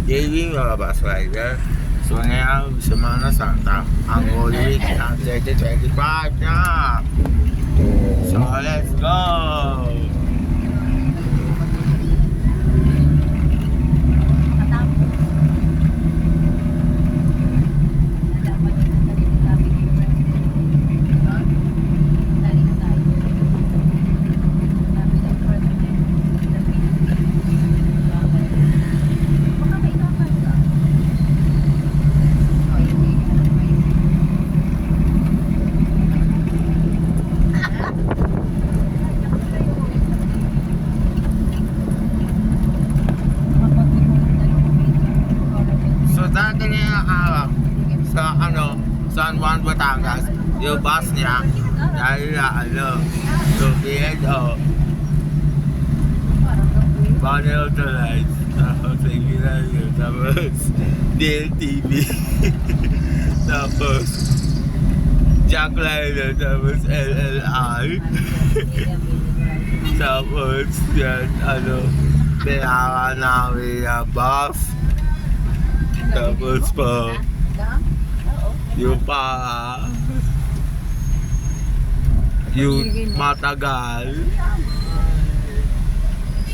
daily mga bus rider. So ngayon, Semana Santa, ang Holy Week ng 2025 na. So let's go! San Juan, Batangas, yung bus niya dahil na Tubiedo Banyo Tonight, tapos sige na yun, tapos DLTV tapos Jack Liner, tapos LLR tapos yan pinaka namin na bus tapos po yung matagal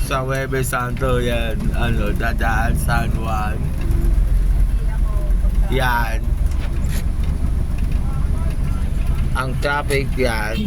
sa Huwebes Santo yan, dadaan San Juan yan ang traffic yan.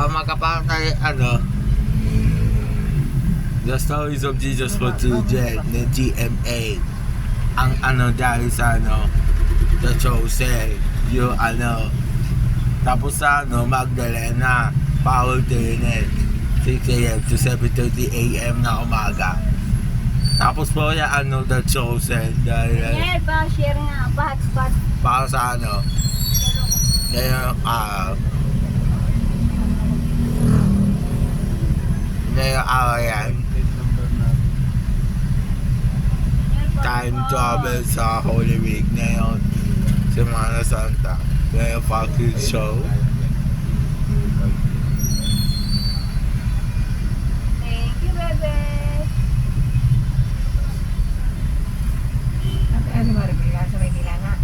Makapatay The Stories of Jesus for Children ng GMA ang dahil sa The Chosen yung tapos sa Magdalena Paul Trinit 6 a.m. to 7:30 a.m. na umaga tapos po yan The Chosen dahil pa-share nga pa-hotspot para sa ngayong araw yan time travel sa Holy Week ngayon Semana Santa ngayong package show. Thank you, bebe. Ano marigila sa may kilana?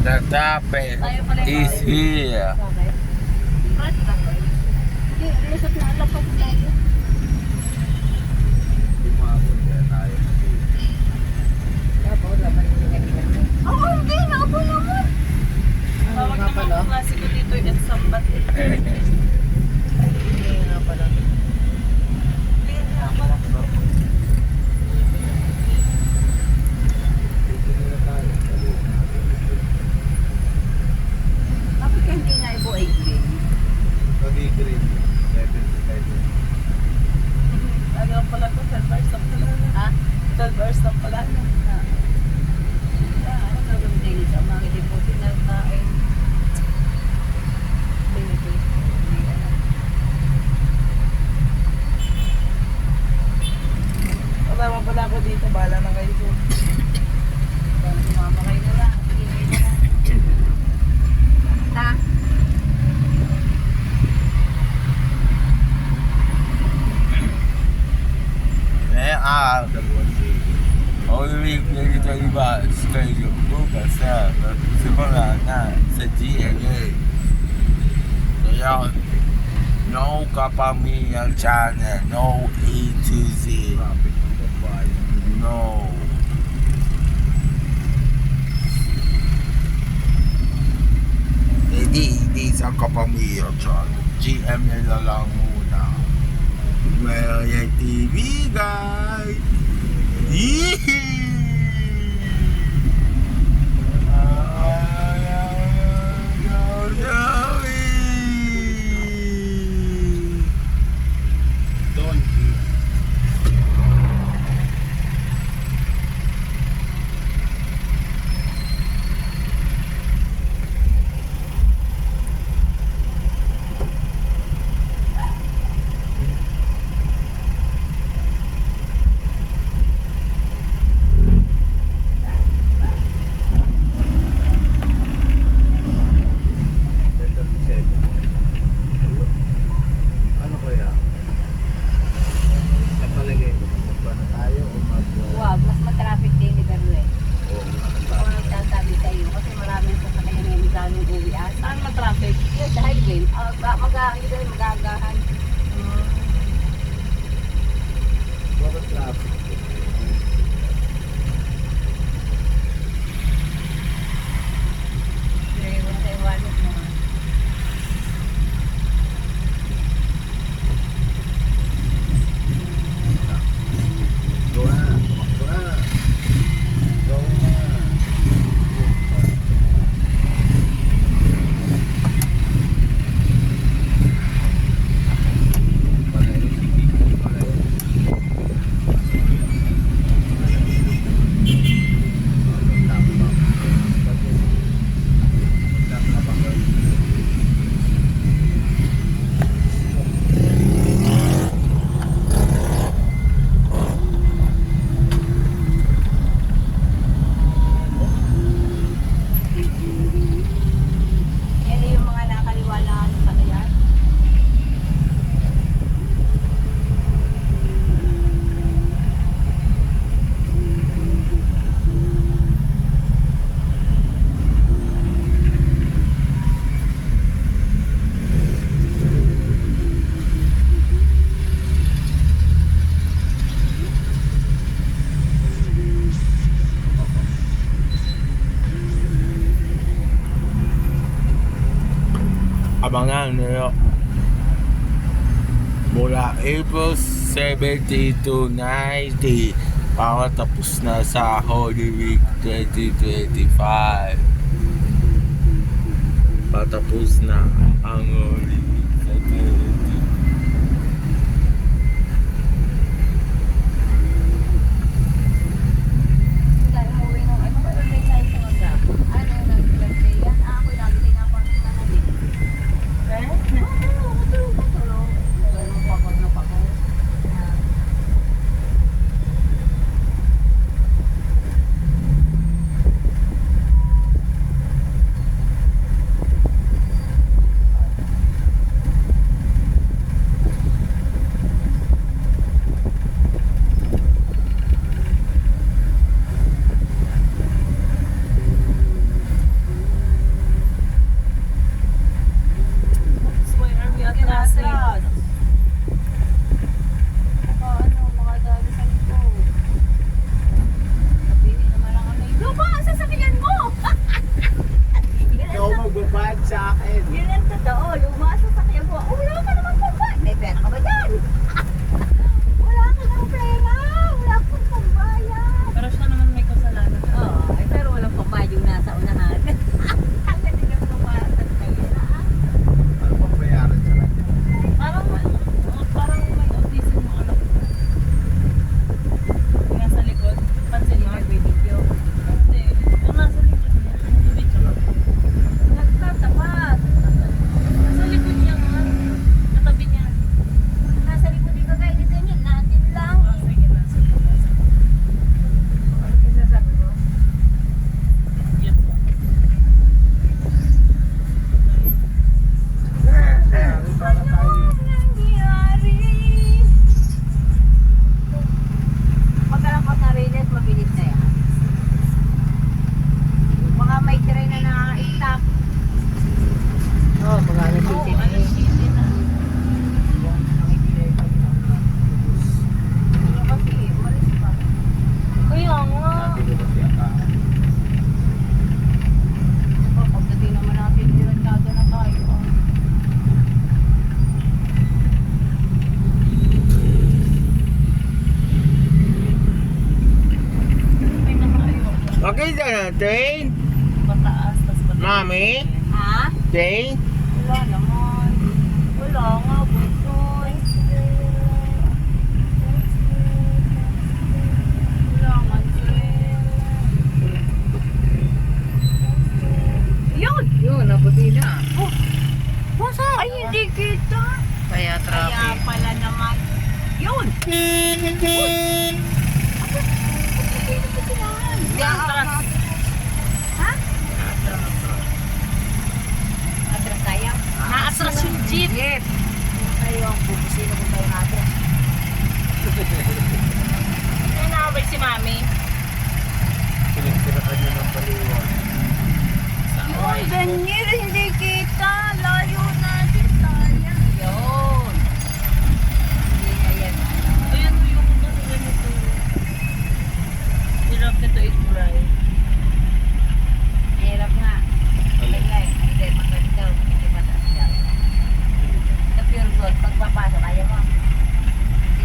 The topic is here. Hindi, naupo naman. Tawag naman ang klase ko dito yung sambat. Hindi nga pala. Bakit hindi nga ibo ay green? Green. Ano pala ko? 12 hours lang pala. Ha? 12 hours lang pala. Ano gagawin din sa mga devoted na kain? Bahala na kayo doon. Sumama kayo na lang. Sige, kayo na lang. Ta? All week na dito iba schedule bukas na simula na sa GMA. Kaya no Kapamilya Channel, no A to Z, no. Hindi sa Kapamilya Channel, GMA na lang muna. Well, TV guys. Yee! Wag, mas matraffic din ni Berlin. Ako nagsasabi sa iyo kasi maraming sasakyan ngayon galing uwi. Saan ma-traffic? Yes, sa highway. Magagahan. Iwan sa iwanan mo. Yan yung mga nakaliwa na sa kaya. Abangan nyo mula April 70 to 90 para tapos na sa Holy Week 2025. Patapos na ang Holy Week sa 2025. Dahil umuwi nung ano ba yung tayo sa mga? Ano yung nag-birthday yan? Ako lagi din ako ang nanalik. Ganun pagod na pagod. Nakita na, train? Pataas, tas pataas. Mami? Ha? Train? Wala naman. Wala nga, bunsoy. Wala nga, train. Yun! Yun, nabuti na. Oh! Basta! Ay, hindi kita. Kaya Kaya traffic. pala naman. Yun! Hindi, atras. Ha? Atras tayo? Naatras yung jeep. Jeep. Tayo ang bubusino kung tayo natin. Ay, nakabay si Mami. Pinagtirakan niyo ng baliwan. Yun, Daniel, hindi kita. Layo natin tayo. Yun. Hindi na yan. Ayan, yung kasi ganito. Hirap nito i-drive. Hirap nga. Bye-bye. Hindi, maganda. Hindi mataas daw. Sa pure gold, pagpapasok, ayaw mo.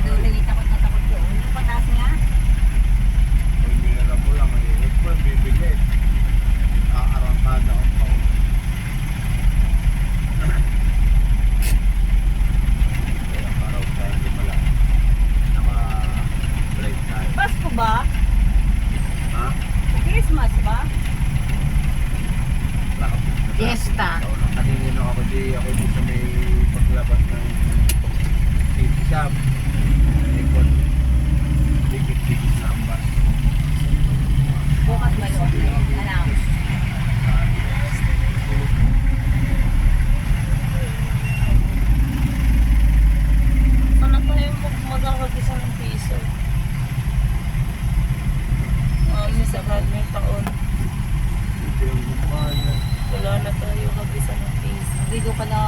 Sinulit, takot na takot yun. Yung pataas nga. Hindi na mo lang. Huwag po bibigay. Aarangkada ang taon. Kaya paraw tayo hindi pala. Naka-break tayo. Pasko ba? Ha? Christmas ba? Fiesta. Kanina ako di sa may paglabas ng city shop. Ikot. Dikit-dikit na ang bus. Bukas ba yun? Alam. Sana tayo magkakagisa ng piso. Mami, sa may taon. Ito yung mukha niya. Wala na tayo kagisa ng piso. Hindi ko pa na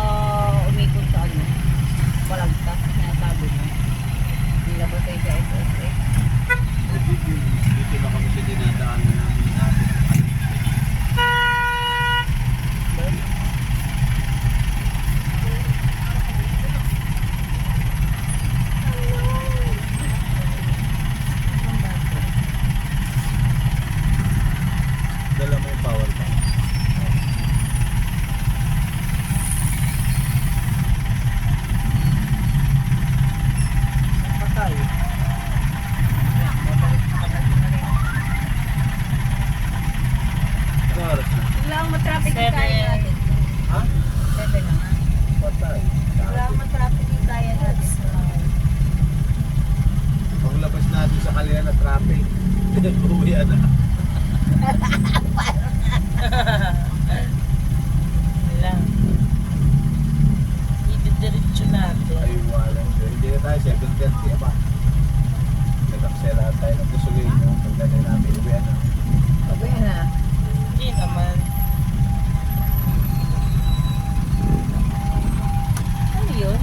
umikot sa ano. Balagtas. Sinasabi mo. Hindi na ba tayo sa SSA? Dito na kami sa dinadaanan namin natin. Dala mo yung power bank. Patay. Ano oras na? Wala akong matraffic yung Seven. kaya natin. Ha? 7 na nga. Patay. Wala akong matraffic yung kaya natin. Paglabas natin sa kalina na traffic. Uwi na. Wala. Ididiretso natin. Ay, wala. Hindi na tayo 7:30 ba? Nag-aksela tayo ng gasolina. Pagdalay natin uwi na. Okay na. Hindi naman. Ano yun?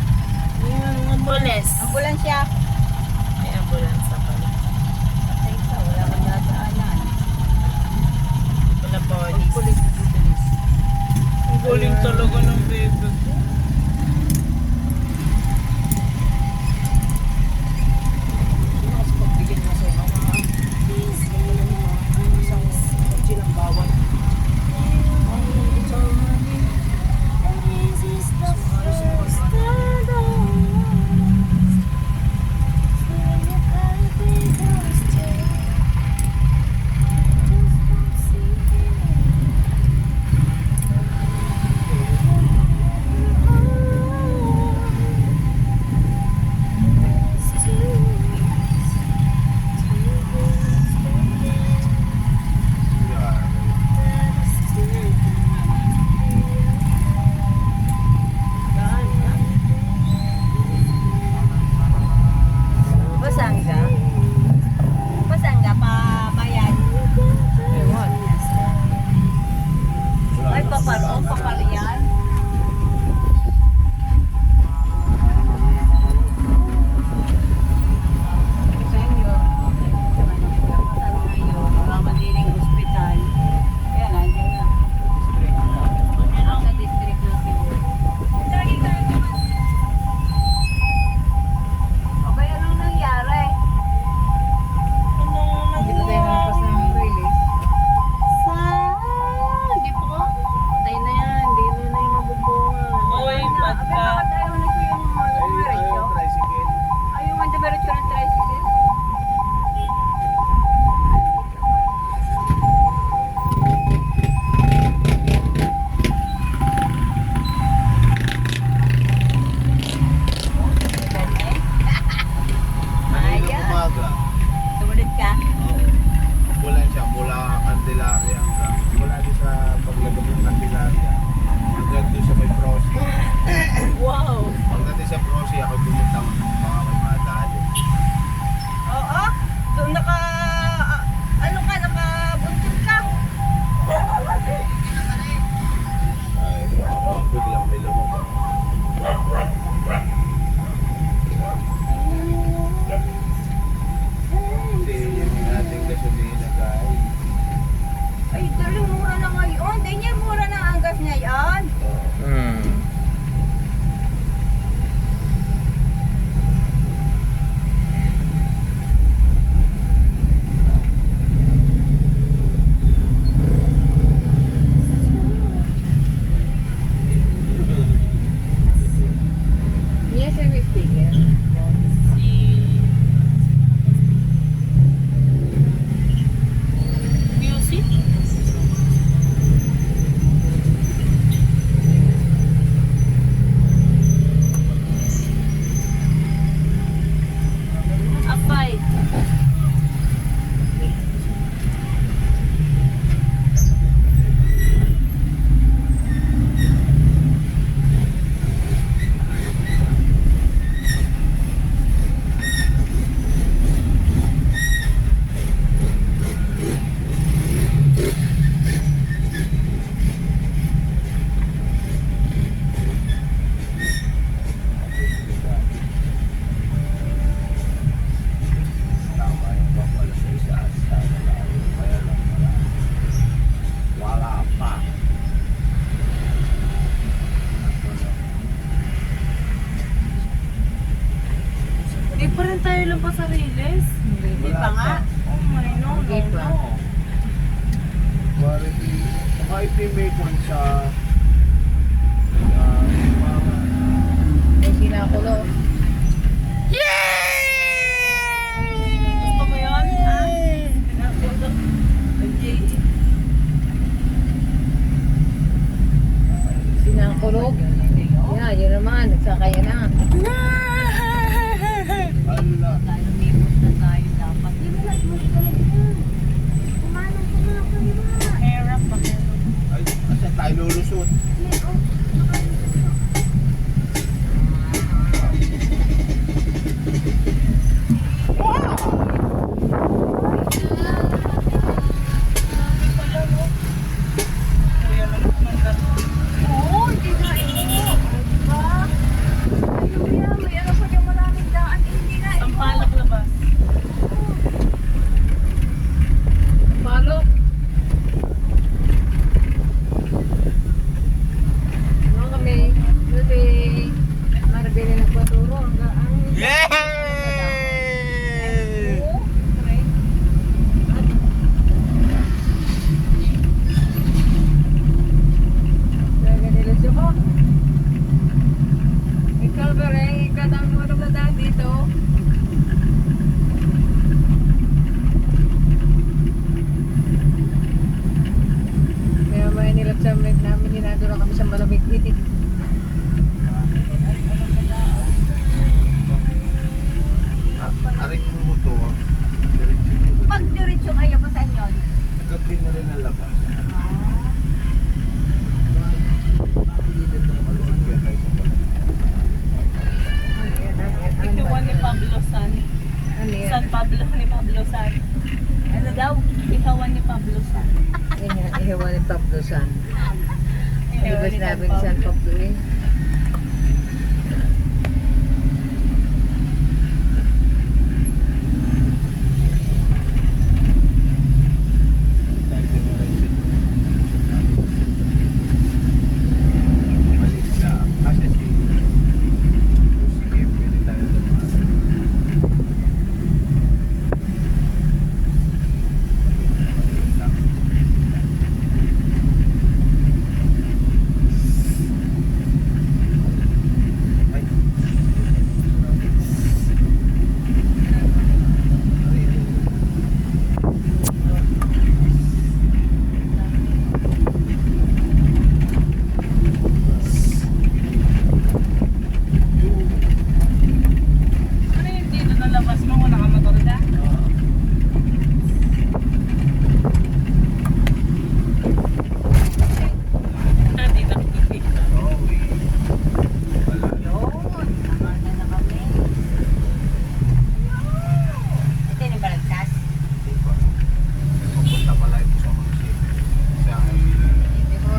Yung ambulance. Ambulansya. May ambulance sa pala. Patay ka. Wala kang dadaanan. Wala police. Ang galing talaga ng bebe ko. Sino kasi pagbigyan mo sa'yo ng mga isang kotse ng bawat. Hindi pa rin tayo lang pa sa Riles. Hindi pa nga. Oh my, no, no, Hindi pa. no. Bari, saka ipimay ko sa May sinakulo. Gusto mo yun? Ha? Pinapulo. Okay. Sinakulog. Yeah, yun naman. Nagsakaya na. ala. Tayo lumipot na tayo dapat. Di ba lang mo talaga yan? Kumanong kumakayo na. Hirap pa kayo. Ay, asa tayo lulusot? Kuya lang naman ka. Oo, hindi na ito. Diba? Ayun yan, may ano pa yung maraming daan. Hindi na ito. Sampalok labas. Palok. Ano kami? Kasi Maribel na nagpaturo hanggang ang... Yay! Oo, correct. Talaga nila siya ko. Ikaw ba rin? Ikaw ang mga nagdadaan dito. Kaya may nilap sa med namin, ninadura kami sa malamig itik. Arik mo mo to. Diretso. Pag diretso kayo pa sa inyo. Gabi na rin ang labas. Ikawan ni Pablo San. Ano yan? San Pablo ni Pablo San. Ano daw? Ikawan ni Pablo San. Ihawa ni Pablo San. Di ba sinabi ni San Pablo eh? Ano yung dito na labas mo kung nakamotor ka? Dito dito. Yun, nakana na kami. Ito yung balagtas. Pupunta pala ito sa mga ship. Sa Hindi ko.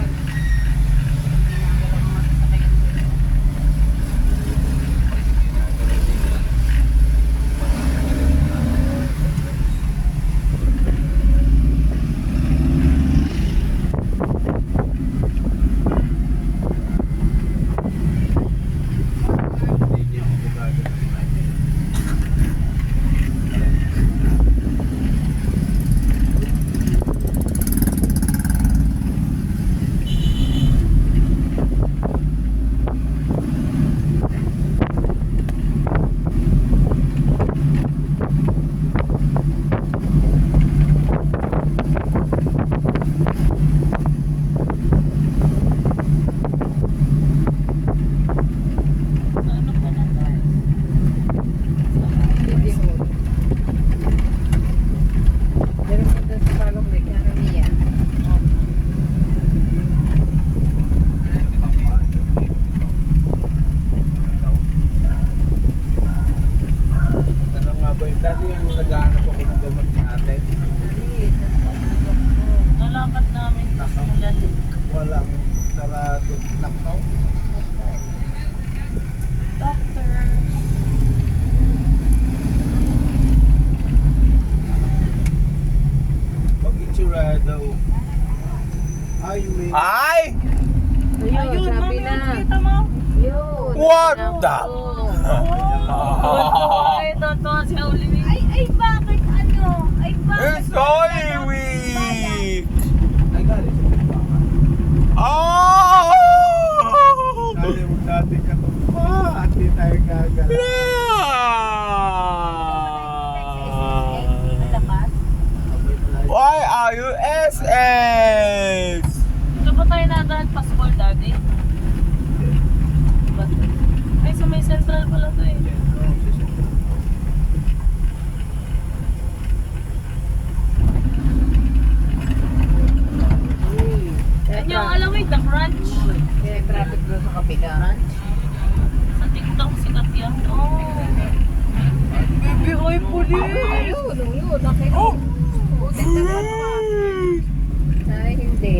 Ginagawa mo sa kayo. hindi mo bugado. Ano pa na tayo? Hindi ko. Meron pa doon sa palong may karamiya. Ano nga ba yung dati yung naghahanap ako ng gamot ni ate? Nalakat namin ulan. Walang sarado. Nakaw. Doctor. Pag itsurado. Ay, may... Ay! Ayun, sabi mami, na. kita mo? Yun. What the- Ako. Oh, ito Ito nga si Holy Week. Ay, bakit ano? Ay, bakit? It's Holy Week! Ay, galing sa Pagbakan. Oh! Dali mo dati ka to. At di tayo gagala. Ang lakas. Why are you SS? Ito ba tayo nadaan pa school, Daddy? Ba't? Ay, sa may central pala to eh. Yan yung alam mo, the crunch. Kaya traffic doon sa kabila. Sa TikTok sikat yan. Oh. Baby, hoy, police! Ayun, yun. Nakita ko. Butik na ba? Ay, hindi.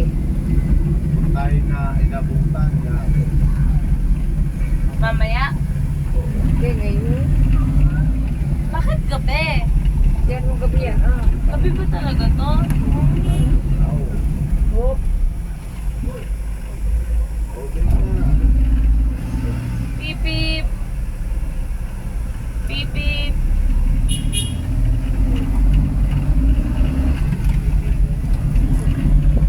Tayo na inabutan na. Mamaya. Okay, ngayon. Bakit gabi? Yan mo gabi yan. Gabi ba talaga to? Oh. Okay na. Beep beep. Beep beep.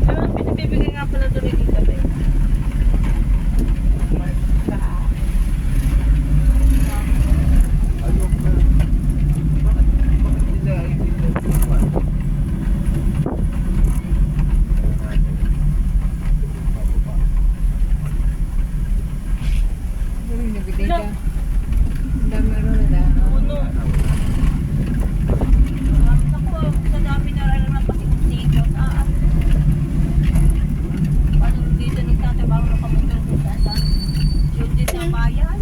Ano, pinibibigay nga pala ito ni Tita Beth. Ayok na. Bakit nila hindi nagtutupan? Ano yung nabigay ka? Ang dami rin na. Puno. Ako, sa dami na rin naman pasikot-sikot. Paano dito nagtatrabaho na kamotor ko sa yung din sa bayan?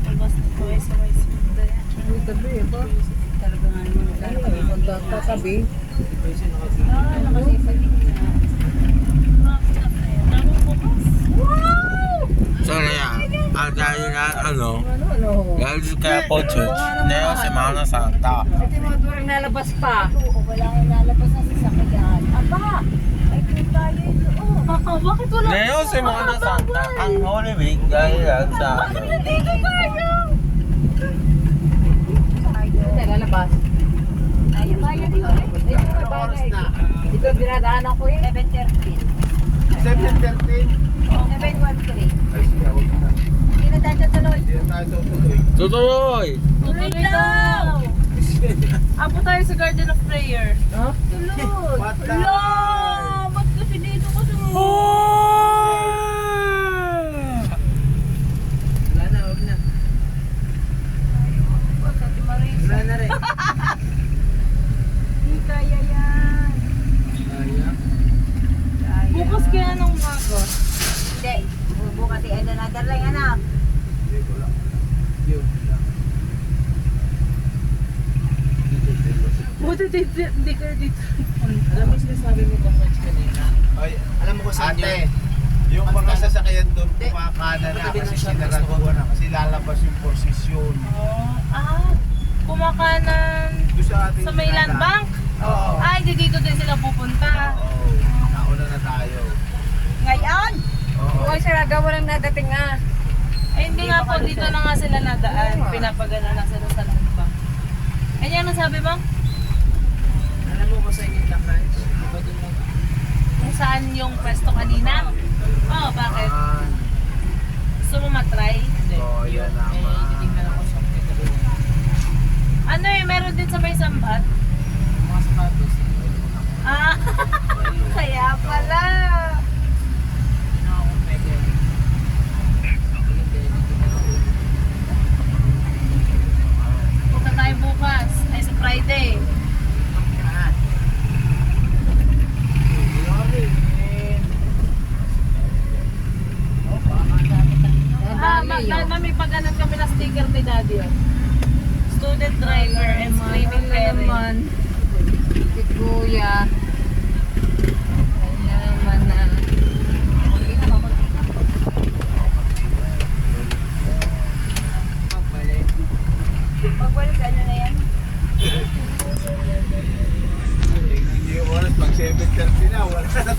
Albas na ko ay sa may simda yan. Ang gabi, ba? Talaga nga naman. Magkakabi. Nakasisagin na. Daming bukas. Wow! So na yan, dahil na ano, Ano? dahil kaya po church, ngayon Semana Santa. Kasi mga turang nalabas pa. Oo, wala kang nalabas na sasakyan. Aba! Ay, kung tayo ito. Bakit wala? Ngayon Semana Santa, ang Holy Week dahil lang sa ano. Nandito tayo! Hindi, lalabas. Tayo bayan dito. Ito na bagay. Ito dinadaanan ko yun. 7:13. 7:13. 7:13. Ay, siya, huwag na. Hindi na tayo tuloy. Hindi na tayo tutuloy. Tutuloy! Tuloy daw! Apo tayo sa Garden of Prayer. Tuloy! What the- Ala! Ba't kasi dito ko Wala na, huwag na. Wala na rin. Hindi kaya yan. Kaya. Bukas kaya ng umaga. Hindi. Bukas si Eda na darling anak. Hindi ko lang. Yun lang. Buti hindi ka dito. Alam mo sinasabi mo kung match kanina? Ay, alam mo ko sa ate, yung mga sasakyan doon kumakana na kasi sinaragawa na kasi lalabas yung posisyon. Kumakanan Doon sa ating sa may land bank? Oo. Ay, di dito din sila pupunta. Oo. Nauna na tayo. Ngayon? Oo. Uy, sarada walang nadating nga. Ay, hindi nga po, dito na nga sila nadaan. Pinapagana na sila sa land bank. Ay, ano sabi mo? Alam mo ba sa inyo na crunch? Di ba doon lang? Kung saan yung pwesto kanina? Oo, bakit? Gusto mo matry? Hindi. Oo, yan naman. Titignan ako sa ano eh, meron din sa may sambat. Mga sapatos. Ah, kaya pala. Punta tayo bukas. Ay, sa Friday. May pagganan kami na sticker ni Daddy. Oh. Student driver and screaming parent. Si Kuya. Kaya naman na. Pagbalik, ano na yan? Hindi yung oras, pag 7:30 na, wala na.